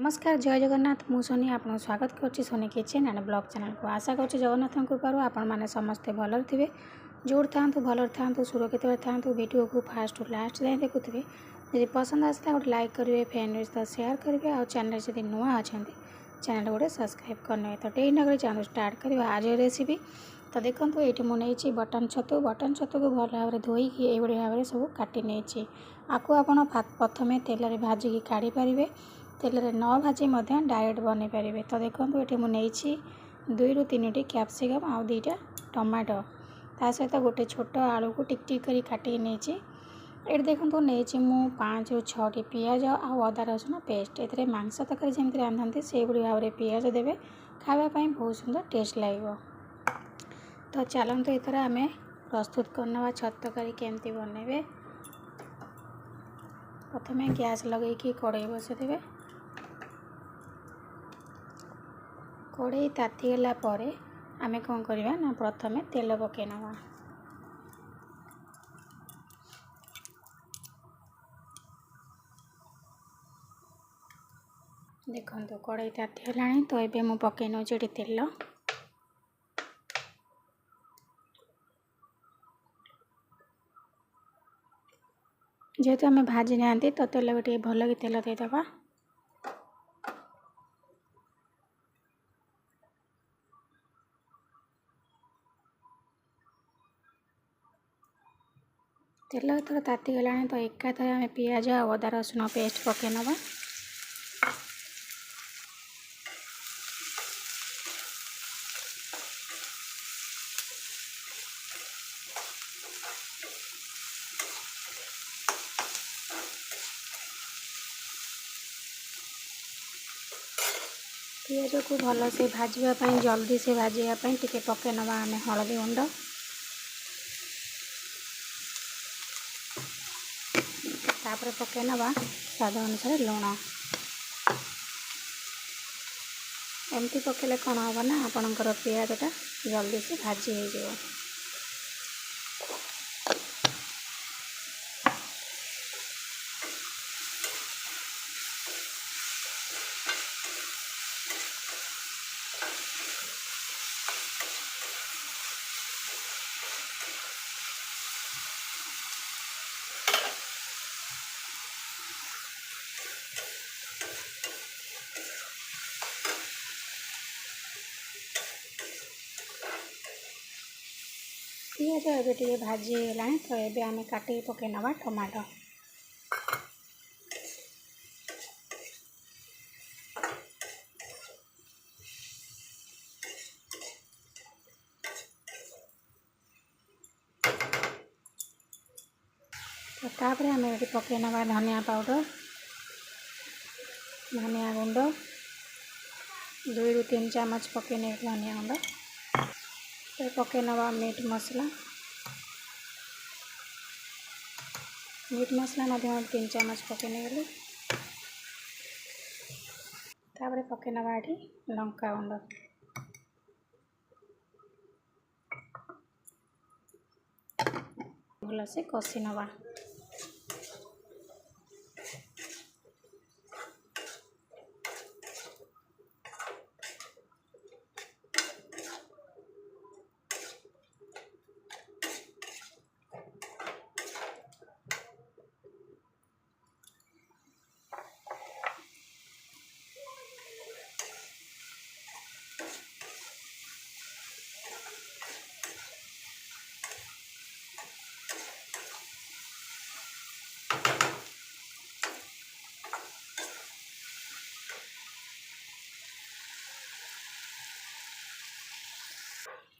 नमस्कार जय जगन्नाथ मु सोनी आपको स्वागत करुच्ची Soni kitchen and blog channel को। आशा करुच्ची जगन्नाथ कृपार आपण मैंने समस्ते भल थे जोड़ था भल था सुरक्षित था वीडियो को फास्ट टू लास्ट जाए देखुए। जब पसंद आसला गोटे लाइक करेंगे फ्रेंड सहित सेयार करेंगे और चैनल जब नुआ अच्छा चैनल गोटे सब्सक्राइब करने। तो डेरी नगर चैनल स्टार्ट करवा आज रेसिपी। तो देखो ये मुझे बटन छतु को भल भाव धोईकी ये भाव में सब काटी नहीं आपको आप प्रथम तेल भाजिकी काढ़ी पारे तेल न भाजी डायरेक्ट बन पारे। तो देखो ये मुझे 2 ରୁ 3ଟି कैप्सिकम आउ 2टा टमाटो ता सहित गोटे छोट आलू को टिक टिक करी काटी नहीं। ये देखो नहीं मु 5 ରୁ 6ଟି पियाज आउ अदा रसुण पेस्ट ए मांस तरकारी जमी रांधती से भाव में पियाज देवे खावाई बहुत सुंदर टेस्ट लगे। तो चलते एथर आम प्रस्तुत करना छतु तरकारी केमती बनइबे। प्रथम गैस लगे कड़ाई बसईदे कड़ाई तातीगला आमे कौन करवा ना प्रथम तेल पकई नवा। देखो कड़ाई तातीगला तो ये मुझे पकई नौ तेल। जेहेतु आम भाजी ना तो तेल भी भल कि तेल देदेबा। तेल थोड़ा तातीगला तो एकाथरे आम पियाज और अदा रसुण पेस्ट पकई नवा। पियाज को भल से भाजापी जल्दी से भाजापी टी पकई नवा आम हलदी गुंड तापर पकई नवा स्वाद अनुसार लुण। एमती पकड़े कौन हम ना आपणकर पियाजटा जल्दी से भाजी हो। पियाज एबे टे भाजी गला तो ये आम काटी पकई नवा टमाटो। तो तापर आम ये पकई नवा धनिया पाउडर धनिया गुंड 2 ରୁ 3 चामच पकई नहीं धनिया गुंड। तो पकई नवा मीट मसला 3 चामच पकई नहीं। तापर पकई नवा ये लंका गुंड भल से कषि नवा।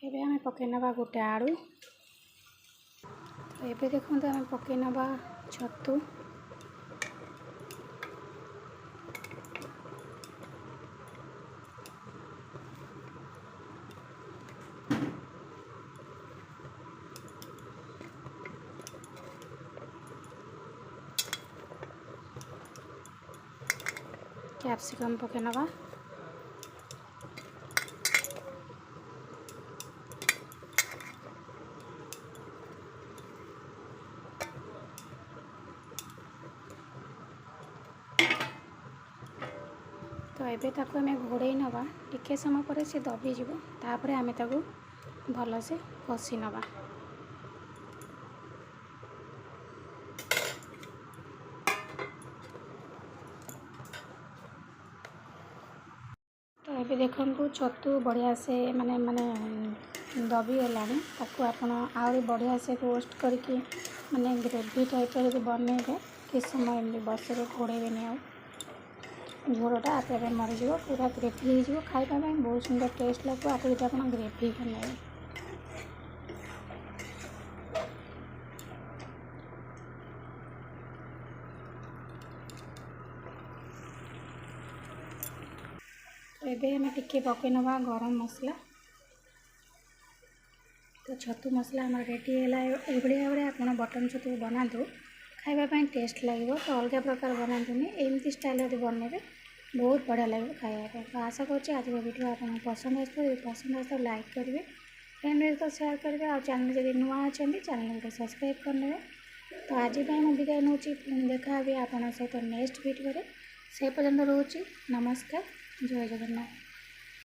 एबे आम पकई नवा गोटे आलू। तो ये देखो आम पकई नवा छतु। कैप्सिकम पकई नवा। तो एबे ताको आमे घोड़े नवा टिके समय पर से दबी जीवो तापरे आमे ताको भल से कषि नवा। तो ये देखु छतु बढ़िया से माने माने दबी गलानी ताको आपण आहरी बढ़िया से रोस्ट करके माने ग्रेवी टाइप जो बनइबे किस समय एमती बस घोड़े नहीं झोलटा आपे मरीज पूरा ग्रेवी हो खाइबा बहुत सुंदर टेस्ट लगे आप ग्रेवी बनाए। तो ये आम टिके पकई नवा गरम मसला। तो छतु मसला आम रेडी है ये भाव में आप बटन छतु बनातु खावाई टेस्ट लगे। तो अलग प्रकार बनातुनि एमती स्टाइल बनइबे बहुत बढ़िया लगे खाया। तो आशा करुँच आज वीडियो आपको पसंद आस तो लाइक करेंगे फ्रेंड तो शेयर करेंगे और चैनल जब नुआ अच्छा चैनल को सब्सक्राइब करने। तो आज मुझे विदाय नौ देखा भी आप सहित नेक्स्ट वीडियो से पर्यटन रोचे नमस्कार जय जगन्नाथ।